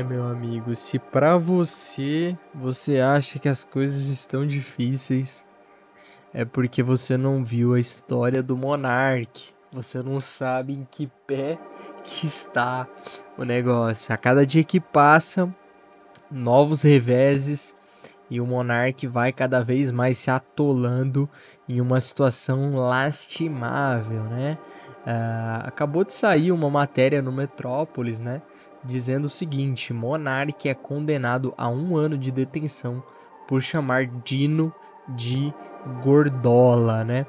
Meu amigo, se pra você acha que as coisas estão difíceis, é porque você não viu a história do Monark. Você não sabe em que pé que está o negócio. A cada dia que passa, novos reveses e o Monark vai cada vez mais se atolando em uma situação lastimável, né? Acabou de sair uma matéria no Metrópolis, né? Dizendo o seguinte: Monark é condenado a 1 ano de detenção por chamar Dino de gordola, né?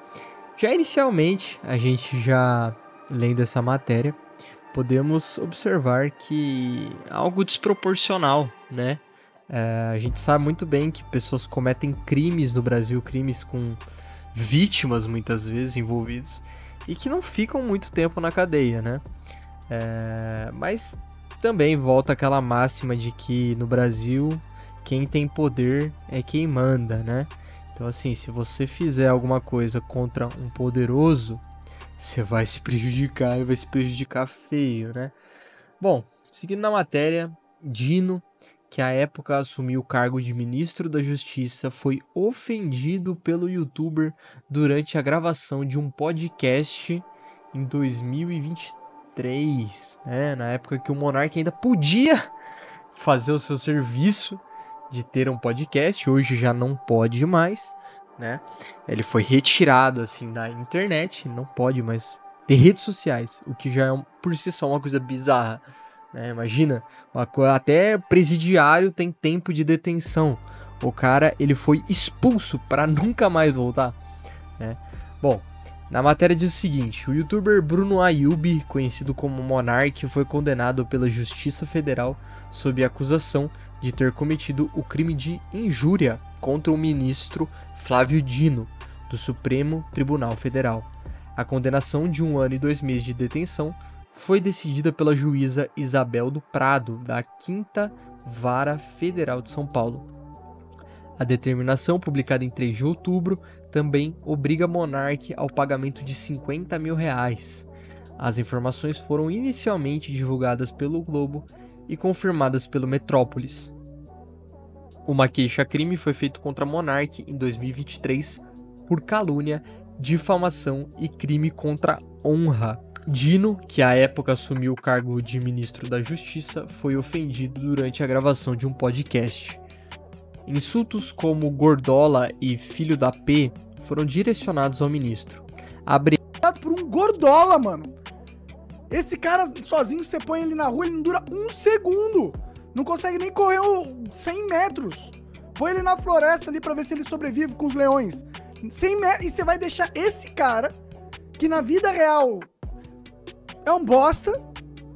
Já inicialmente, a gente já lendo essa matéria, podemos observar que algo desproporcional, né? A gente sabe muito bem que pessoas cometem crimes no Brasil, crimes com vítimas muitas vezes envolvidos, e que não ficam muito tempo na cadeia, né? Mas também volta aquela máxima de que no Brasil quem tem poder é quem manda, né? Então assim, se você fizer alguma coisa contra um poderoso, você vai se prejudicar e vai se prejudicar feio, né? Bom, seguindo na matéria, Dino, que à época assumiu o cargo de ministro da Justiça, foi ofendido pelo youtuber durante a gravação de um podcast em 2023, né? Na época que o Monark ainda podia fazer o seu serviço de ter um podcast, hoje já não pode mais, né? Ele foi retirado assim da internet, não pode mais ter redes sociais, o que já é por si só uma coisa bizarra, né? Imagina, até presidiário tem tempo de detenção. O cara, ele foi expulso para nunca mais voltar, né? Bom, na matéria diz o seguinte: o youtuber Bruno Ayub, conhecido como Monark, foi condenado pela Justiça Federal sob acusação de ter cometido o crime de injúria contra o ministro Flávio Dino, do Supremo Tribunal Federal. A condenação de 1 ano e 2 meses de detenção foi decidida pela juíza Isabel do Prado, da 5ª Vara Federal de São Paulo. A determinação, publicada em 3 de outubro, também obriga Monark ao pagamento de R$50 mil. As informações foram inicialmente divulgadas pelo Globo e confirmadas pelo Metrópolis. Uma queixa-crime foi feita contra Monark em 2023 por calúnia, difamação e crime contra a honra. Dino, que à época assumiu o cargo de ministro da Justiça, foi ofendido durante a gravação de um podcast. Insultos como gordola e filho da P foram direcionados ao ministro. Por um gordola, mano. Esse cara sozinho, você põe ele na rua, ele não dura 1 segundo. Não consegue nem correr 100 metros. Põe ele na floresta ali pra ver se ele sobrevive com os leões. 100 metros, e você vai deixar esse cara, que na vida real é um bosta,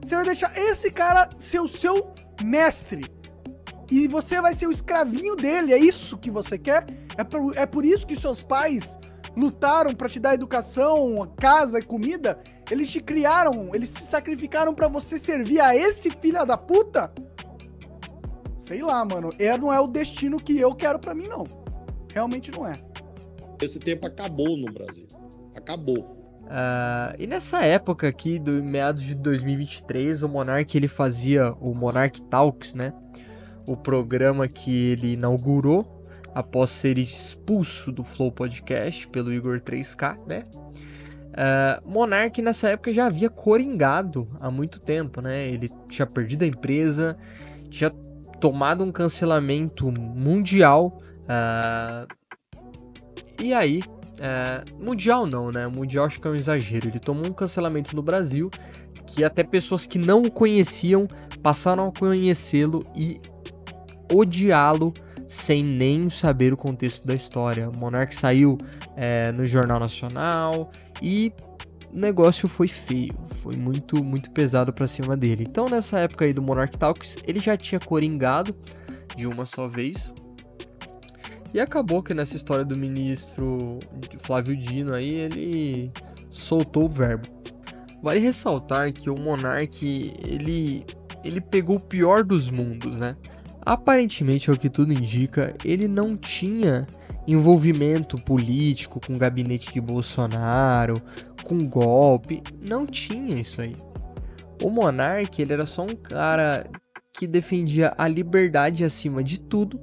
você vai deixar esse cara ser o seu mestre. E você vai ser o escravinho dele, é isso que você quer? É por isso que seus pais lutaram pra te dar educação, casa e comida? Eles te criaram, eles se sacrificaram pra você servir a esse filho da puta? Sei lá, mano, não é o destino que eu quero pra mim, não. Realmente não é. Esse tempo acabou no Brasil. Acabou. E nessa época aqui, do meados de 2023, o Monark ele fazia o Monark Talks, né? O programa que ele inaugurou após ser expulso do Flow Podcast pelo Igor 3K, né? Monark nessa época já havia coringado há muito tempo, né? Ele tinha perdido a empresa, tinha tomado um cancelamento mundial. E aí, mundial não, né? Mundial acho que é um exagero. Ele tomou um cancelamento no Brasil que até pessoas que não o conheciam passaram a conhecê-lo e odiá-lo sem nem saber o contexto da história. O Monark saiu no Jornal Nacional e o negócio foi feio, foi muito, muito pesado pra cima dele. Então nessa época aí do Monark Talks, ele já tinha coringado de uma só vez. E acabou que nessa história do ministro Flávio Dino aí, ele soltou o verbo. Vale ressaltar que o Monark, ele pegou o pior dos mundos, né? Aparentemente, ao que tudo indica, ele não tinha envolvimento político com o gabinete de Bolsonaro, com golpe, não tinha isso aí. O Monark, ele era só um cara que defendia a liberdade acima de tudo,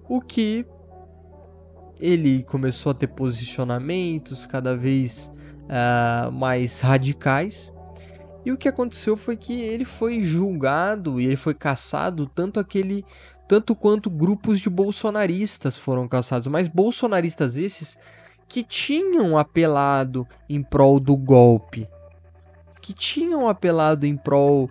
o que ele começou a ter posicionamentos cada vez mais radicais. E o que aconteceu foi que ele foi julgado e ele foi caçado tanto quanto grupos de bolsonaristas foram caçados, mas bolsonaristas esses que tinham apelado em prol do golpe, que tinham apelado em prol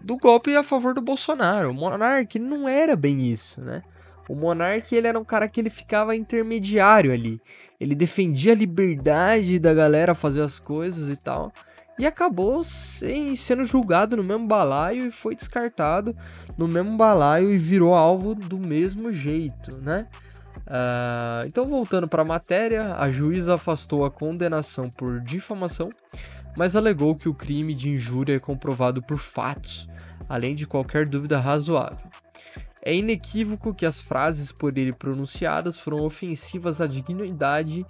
do golpe a favor do Bolsonaro. O Monark não era bem isso, né? O Monark, ele era um cara que ele ficava intermediário ali. Ele defendia a liberdade da galera fazer as coisas e tal. E acabou sendo julgado no mesmo balaio e foi descartado no mesmo balaio e virou alvo do mesmo jeito, né? Então, voltando para a matéria, a juíza afastou a condenação por difamação, mas alegou que o crime de injúria é comprovado por fatos, além de qualquer dúvida razoável. É inequívoco que as frases por ele pronunciadas foram ofensivas à dignidade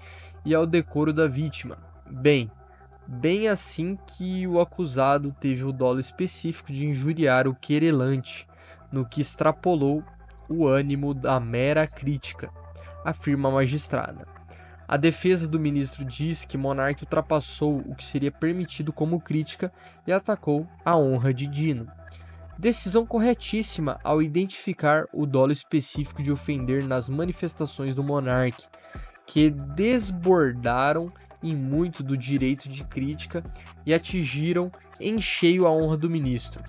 e ao decoro da vítima. Bem assim que o acusado teve o dolo específico de injuriar o querelante, no que extrapolou o ânimo da mera crítica, afirma a magistrada. A defesa do ministro diz que Monark ultrapassou o que seria permitido como crítica e atacou a honra de Dino. Decisão corretíssima ao identificar o dolo específico de ofender nas manifestações do Monark, que desbordaram em muito do direito de crítica e atingiram em cheio a honra do ministro.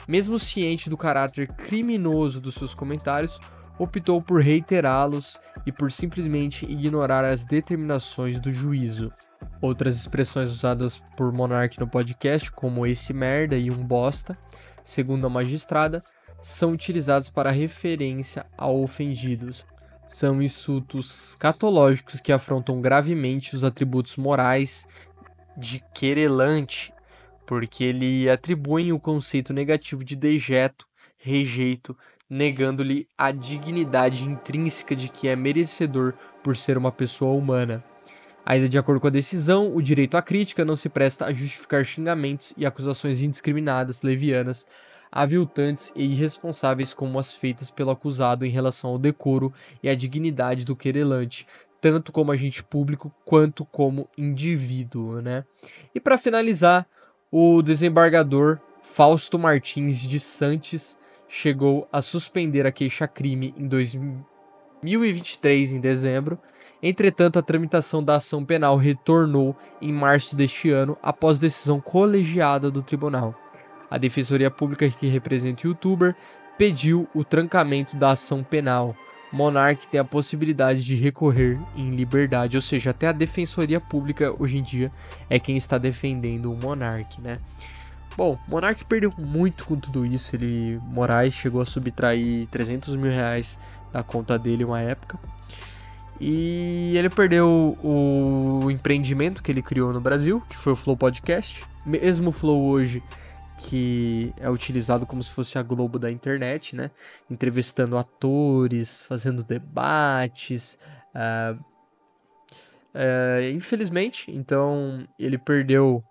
Mesmo ciente do caráter criminoso dos seus comentários, optou por reiterá-los e por simplesmente ignorar as determinações do juízo. Outras expressões usadas por Monark no podcast, como esse merda e um bosta, segundo a magistrada, são utilizados para referência ao ofendidos. São insultos catológicos que afrontam gravemente os atributos morais de querelante, porque ele atribuem o conceito negativo de dejeto, rejeito, negando-lhe a dignidade intrínseca de que é merecedor por ser uma pessoa humana. Ainda de acordo com a decisão, o direito à crítica não se presta a justificar xingamentos e acusações indiscriminadas, levianas, aviltantes e irresponsáveis como as feitas pelo acusado em relação ao decoro e à dignidade do querelante, tanto como agente público quanto como indivíduo, né? E para finalizar, o desembargador Fausto Martins de Santos chegou a suspender a queixa-crime em 2023, em dezembro. Entretanto, a tramitação da ação penal retornou em março deste ano, após decisão colegiada do tribunal. A Defensoria Pública, que representa o youtuber, pediu o trancamento da ação penal. Monark tem a possibilidade de recorrer em liberdade, ou seja, até a Defensoria Pública hoje em dia é quem está defendendo o Monark, né? Bom, Monark perdeu muito com tudo isso. Moraes chegou a subtrair 300 mil reais da conta dele uma época. E ele perdeu o empreendimento que ele criou no Brasil, que foi o Flow Podcast. Mesmo o Flow hoje, que é utilizado como se fosse a Globo da internet, né? Entrevistando atores, fazendo debates. Infelizmente, então, ele perdeu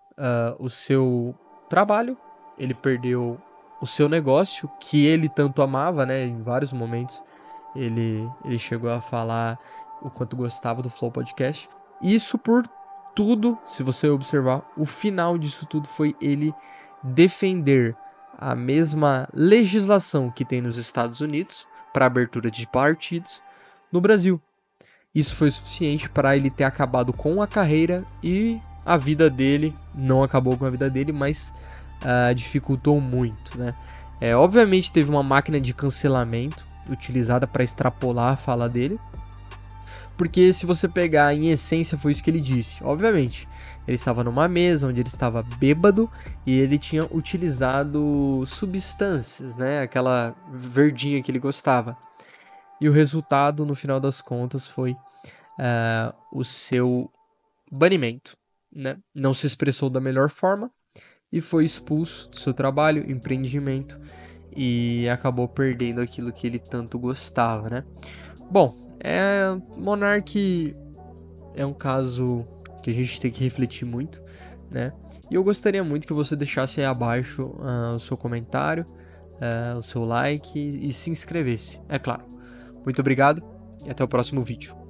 o seu trabalho, ele perdeu o seu negócio, que ele tanto amava, né? Em vários momentos ele chegou a falar o quanto gostava do Flow Podcast. Isso por tudo, se você observar, o final disso tudo foi ele defender a mesma legislação que tem nos Estados Unidos para abertura de partidos no Brasil. Isso foi suficiente para ele ter acabado com a carreira, e a vida dele não acabou com a vida dele, mas dificultou muito, né? Obviamente teve uma máquina de cancelamento utilizada para extrapolar a fala dele, porque se você pegar em essência foi isso que ele disse. Obviamente, ele estava numa mesa onde ele estava bêbado e ele tinha utilizado substâncias, né? Aquela verdinha que ele gostava. E o resultado, no final das contas, foi o seu banimento, né? Não se expressou da melhor forma e foi expulso do seu trabalho, empreendimento, e acabou perdendo aquilo que ele tanto gostava, né? Bom, Monark é um caso que a gente tem que refletir muito, né? E eu gostaria muito que você deixasse aí abaixo o seu comentário, o seu like e se inscrevesse, é claro. Muito obrigado e até o próximo vídeo.